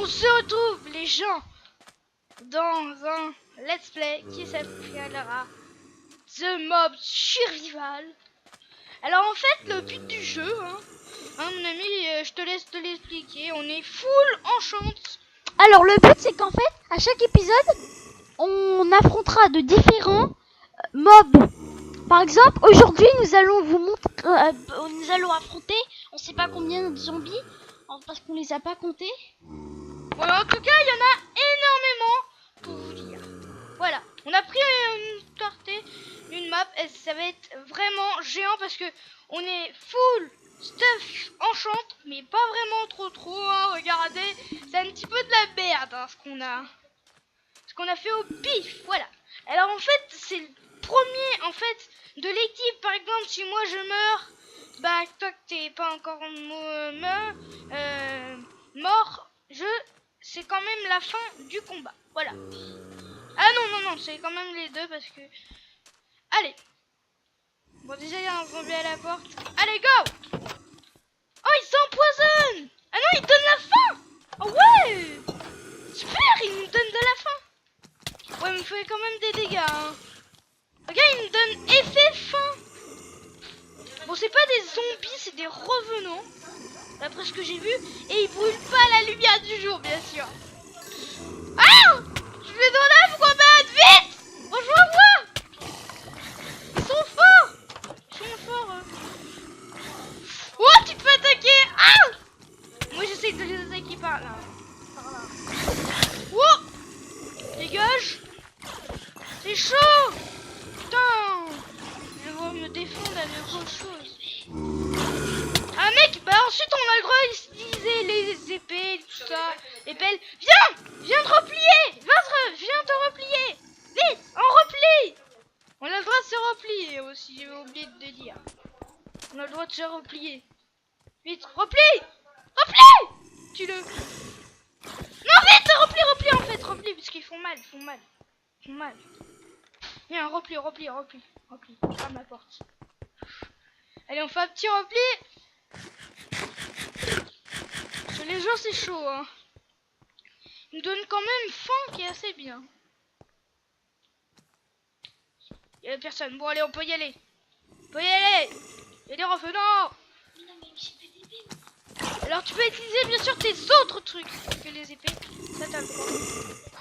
On se retrouve les gens dans un let's play qui s'appellera The Mob Survival. Alors en fait le but du jeu, mon ami, je te laisse te l'expliquer. On est full enchant. Alors le but c'est qu'en fait à chaque épisode on affrontera de différents mobs. Par exemple aujourd'hui nous allons vous montrer, nous allons affronter on sait pas combien de zombies parce qu'on les a pas comptés. Voilà, en tout cas il y en a énormément pour vous dire. Voilà, on a pris une map et ça va être vraiment géant parce que on est full stuff enchant, mais pas vraiment trop, regardez, c'est un petit peu de la merde ce qu'on a fait au pif, voilà. Alors en fait, c'est le premier en fait de l'équipe. Par exemple, si moi je meurs, bah toi que t'es pas encore mort, c'est quand même la fin du combat, voilà. Ah non, c'est quand même les deux parce que... Allez. Bon, déjà, il y a un zombie à la porte. Allez, go! Oh, il s'empoisonne! Ah non, il donne la faim! Oh ouais! Super, il nous donne de la faim! Ouais, mais il fait quand même des dégâts, hein. Regarde, il nous donne effet faim! Bon, c'est pas des zombies, c'est des revenants. D'après ce que j'ai vu. Et ils brûlent pas la lumière du jour, bien sûr. Ah! Je vais dans la combattre, vite! Rejoins-moi! Ils sont forts, Oh, tu te fais attaquer! Ah! Moi, j'essaie de les attaquer par là. Oh! Dégage! C'est chaud! Putain! Je vais me défendre avec autre chose. Ah, mec, bah ensuite, on a le droit d'utiliser les épées, tout ça. Les pelles. Viens te replier! Viens te replier! Vite! En repli! On a le droit de se replier aussi, j'ai oublié de te dire. On a le droit de se replier. Vite, replie! Replie! Tue-le. Non, vite, replie en fait, replie, parce qu'ils font mal, Viens, replie. Ferme la porte. Allez, on fait un petit repli. Parce que les gens, c'est chaud, hein. Ils nous donnent quand même faim qui est assez bien. Il y a personne. Bon, allez, on peut y aller. Il y a des revenants. Alors tu peux utiliser bien sûr tes autres trucs que les épées. Ça t'as le droit.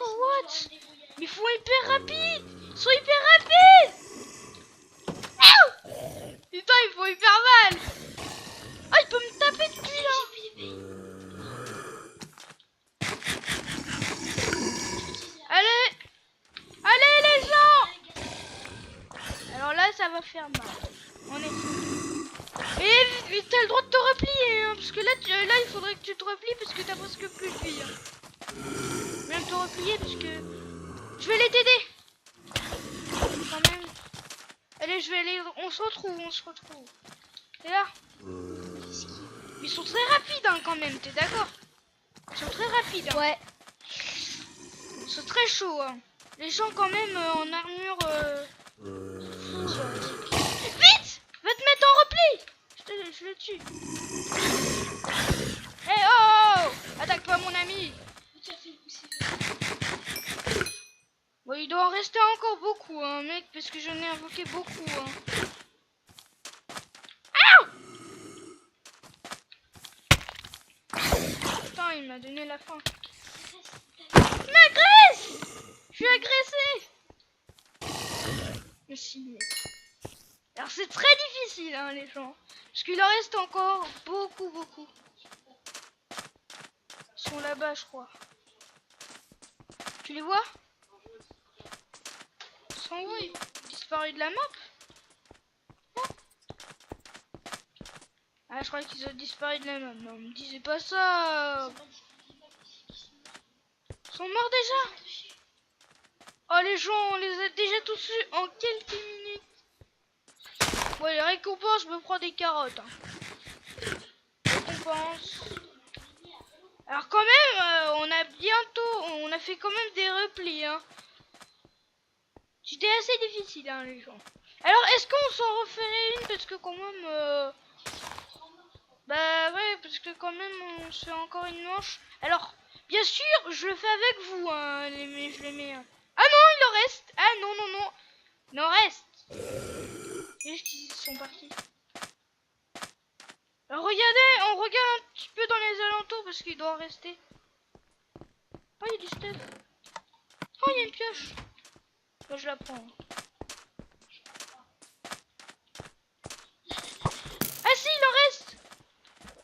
Oh, what? Mais ils font hyper rapide. Ils sont hyper rapides. Ah! Putain, ils font hyper mal. Oh, il peut me taper dessus là. Allez les gens. Alors là, ça va faire mal. On est fou. Mais t'as le droit de te replier, hein, parce que là, il faudrait que tu te replies parce que t'as presque plus de vie. Viens te replier parce que je vais les t'aider. Quand même. Allez, je vais aller. On se retrouve. T'es là? Ils sont très rapides, hein, quand même. T'es d'accord? Ils sont très rapides. Hein. Ouais. Ils sont très chauds. Hein. Les gens quand même en armure. Vite! Va te mettre en repli! Je le tue. Hey oh! Attaque-toi mon ami! Bon, il doit en rester encore beaucoup, hein, mec, parce que j'en ai invoqué beaucoup. Hein. Ah! Putain, il m'a donné la faim. Il m'agresse! Je suis agressé! Mais si, mec. Alors c'est très difficile, hein, les gens. Parce qu'il en reste encore beaucoup. Ils sont là-bas, je crois. Tu les vois? Ils sont où? Ils ont disparu de la map? Oh. Ah, je crois qu'ils ont disparu de la map. Non, me disais pas ça. Ils sont morts déjà? Oh, les gens, on les a déjà tous eus en quelques minutes. Ouais, les récompenses, je me prends des carottes. Hein. Récompenses. Alors quand même, on a fait quand même des replis. Hein. C'était assez difficile, hein, les gens. Alors, est-ce qu'on s'en referait une? Parce que quand même... Bah ouais, parce que quand même, on se fait encore une manche. Alors, Bien sûr, je le fais avec vous, hein, mais je les mets... Ah non, il en reste. Ah non, non, non. Il en reste. Qu'est-ce qu'ils sont partis? Alors, regardez, on regarde un petit peu dans les alentours parce qu'il doit en rester. Oh, il y a du stuff. Oh, il y a une pioche. Moi, je la prends. Ah si, il en reste.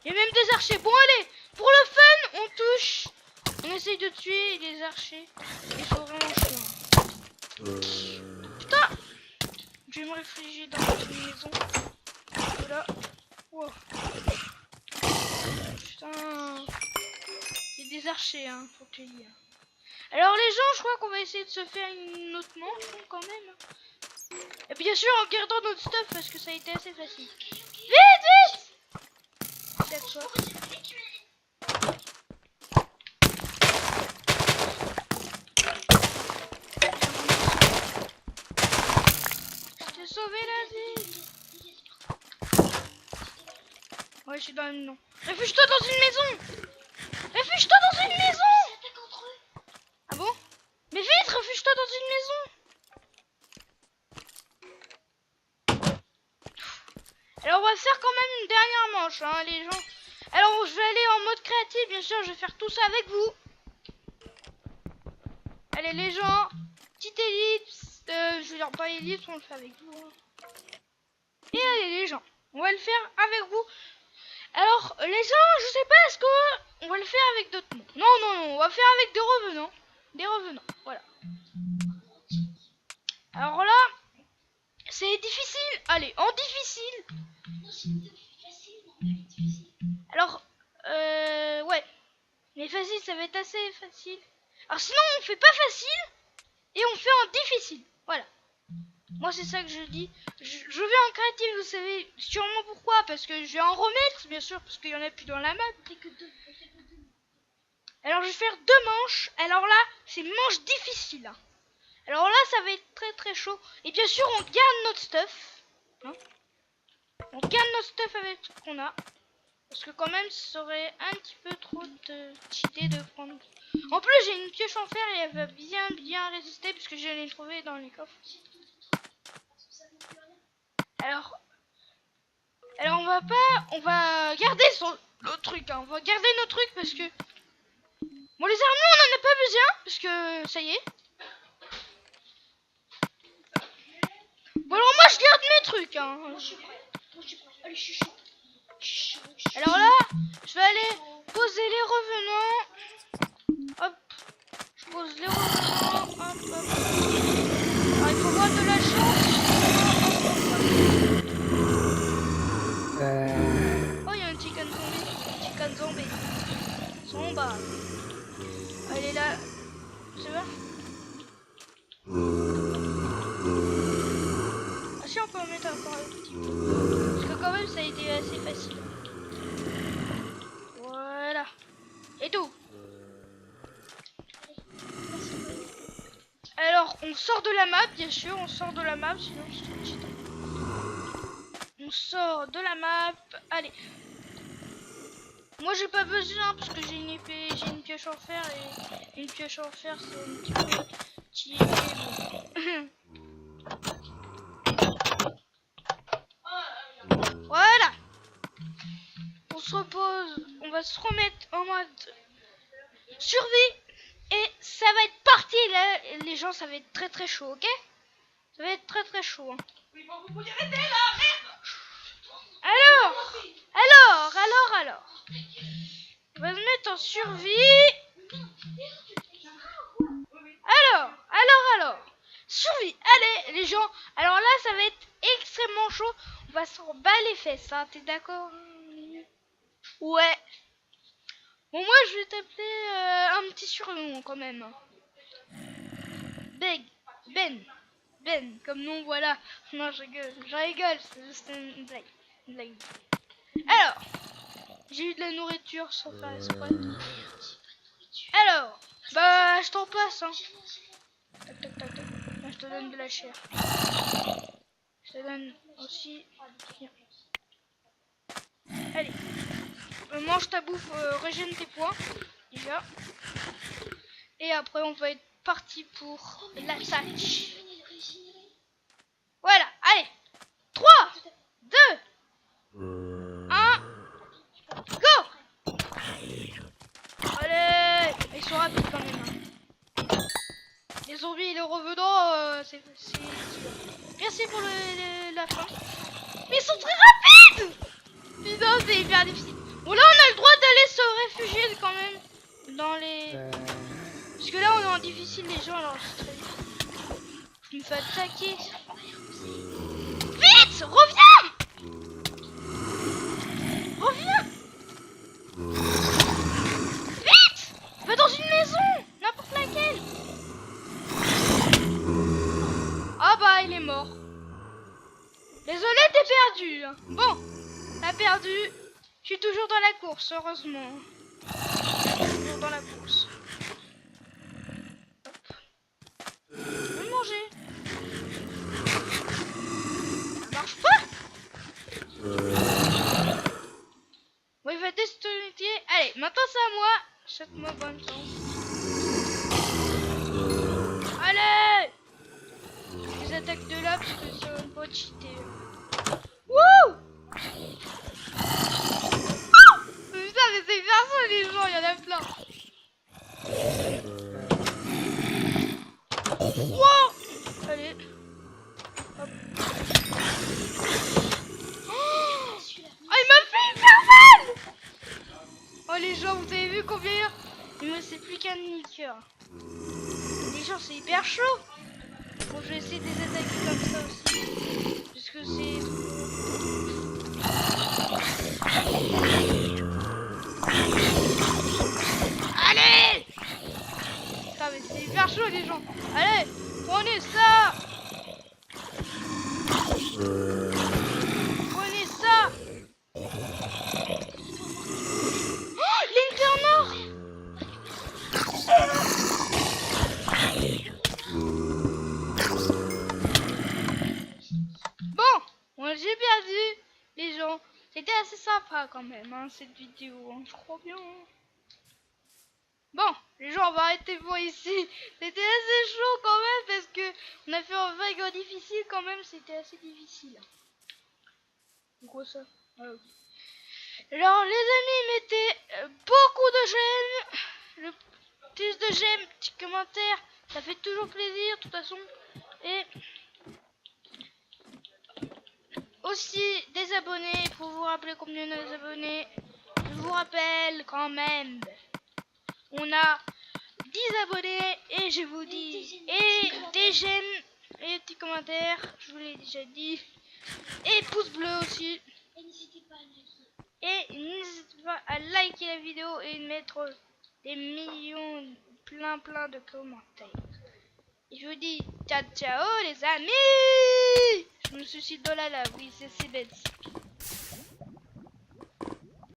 Il y a même des archers. Bon, allez, pour le fun, on touche. On essaye de tuer les archers. Ils sont vraiment chiants. Putain. Je vais me réfugier dans une maison. Voilà. Wow. Putain. Il y a des archers, hein, faut te dire. Alors les gens, je crois qu'on va essayer de se faire une autre manche, hein, quand même. Et bien sûr, en gardant notre stuff, parce que ça a été assez facile. Vite, vite. Cette fois. J'ai sauvé la vie. Ouais, je suis dans une... Non. Réfugie-toi dans une maison. Réfugie-toi dans une maison. Ah bon? Mais vite, réfugie-toi dans une maison. Alors, on va faire quand même une dernière manche, hein, les gens. Alors, je vais aller en mode créatif, bien sûr, je vais faire tout ça avec vous. Allez, les gens, petite ellipse. Je vais dire pas ellipse, on le fait avec vous. Hein. Et allez, les gens, on va le faire avec vous. Alors, les gens, je sais pas, est-ce qu'on va le faire avec d'autres mondes? Non, non, non, on va faire avec des revenants. Des revenants, voilà. Alors là, c'est difficile. Allez, en difficile. Alors, ouais. Mais facile, ça va être assez facile. Alors sinon, on fait pas facile et on fait en difficile. Voilà. Moi, c'est ça que je dis. Je vais en créatif, vous savez sûrement pourquoi. Parce que je vais en remettre, bien sûr, parce qu'il y en a plus dans la map. Alors, je vais faire 2 manches. Alors là, c'est manche difficile. Hein. Alors là, ça va être très très chaud. Et bien sûr, on garde notre stuff. Hein, on garde notre stuff avec ce qu'on a. Parce que quand même, ça serait un petit peu trop de cheater de prendre. En plus, j'ai une pioche en fer et elle va bien résister puisque je l'ai trouvée dans les coffres. Alors on va garder le truc. Hein. On va garder nos trucs parce que bon, les armes, on en a pas besoin parce que ça y est. Bon, alors moi, je garde mes trucs. Hein. Allez, je suis chaud. Alors là, je vais aller poser les revenants. Hop, je pose les revenants. Hop, hop. Alors, il faut avoir de la chance. Oh, il y a un chicken zombie. Chicken zombie. Son bas. Elle est là. Tu vois? Ah si, on peut en mettre encore un petit peu. Parce que quand même, ça a été assez facile. Voilà. Et tout. Alors, on sort de la map, bien sûr. On sort de la map, sinon c'est trop cheatant. On sort de la map. Allez. Moi, j'ai pas besoin parce que j'ai une épée, j'ai une pioche en fer et une pioche en fer, c'est un petit peu cheaté. Voilà. On se repose. On va se remettre en mode survie. Et ça va être parti là, les gens, ça va être très très chaud, ok? Ça va être très très chaud. Hein. Alors. On va se mettre en survie. Alors. Survie. Allez, les gens. Alors là, ça va être extrêmement chaud. On va s'en bat les fesses, hein. T'es d'accord? Ouais. Bon, moi, je vais t'appeler un petit surnom quand même. Ben, comme nom, voilà. Non, je rigole, c'est juste une blague. Alors, j'ai eu de la nourriture sans faire exprès. Alors, bah, je t'en passe, hein. Tac. Là, je te donne de la chair. Je te donne aussi... Tiens. Allez. Mange ta bouffe, régène tes points, déjà. Et après, on va être parti pour l'attaque. Voilà, allez. 3, 2, 1, go. Allez. Ils sont rapides quand même. Hein. Les zombies et les revenants, c'est... Merci pour la fin. Mais ils sont très rapides. Putain, c'est hyper difficile. Bon, là, on a le droit d'aller se réfugier quand même. Dans les... Parce que là, on est en difficile, les gens, alors c'est très difficile. Je me fais attaquer. Vite, reviens. Reviens. Vite. Va dans une maison. N'importe laquelle. Ah bah, il est mort. Désolé, t'es perdu. Hein. Bon, t'as perdu. Je suis toujours dans la course, heureusement. Toujours dans la course. Je vais manger. Ça marche pas. Bon, il va déstabiliser. Allez, maintenant c'est à moi. Souhaite-moi bonne chance. Allez. Je les attaque de là parce que c'est un peu cheaté. Wouh. Putain, mais c'est perso les gens, il y en a plein. Wow. Allez. Hop. Oh, il m'a fait hyper mal. Oh les gens, vous avez vu combien il me reste plus qu'un demi-cœur. Les gens, c'est hyper chaud. Bon, je vais essayer de les attaquer comme ça aussi. Parce que c'est... Allez. Putain, mais c'est hyper chaud les gens. Allez, prenez ça. Prenez ça. Oh, l'Internor. Bon, j'ai perdu les gens. C'était assez sympa quand même, hein, cette vidéo, hein, je crois bien. Hein. Bon, les gens, on va arrêter pour ici. C'était assez chaud quand même parce que on a fait un vague difficile quand même. C'était assez difficile. Quoi ça? Ah, okay. Alors les amis, mettez beaucoup de j'aime. Le plus de j'aime, petit commentaire, ça fait toujours plaisir de toute façon. Et aussi des abonnés, pour vous rappeler combien on a d'abonnés. Je vous rappelle quand même. On a 10 abonnés et je vous dis, et des j'aime et des petits commentaires, je vous l'ai déjà dit, et pouce bleu aussi. Et n'hésitez pas à liker la vidéo et mettre des millions, plein de commentaires. Et je vous dis ciao ciao les amis. Je me suicide dans la lave, oui c'est bête.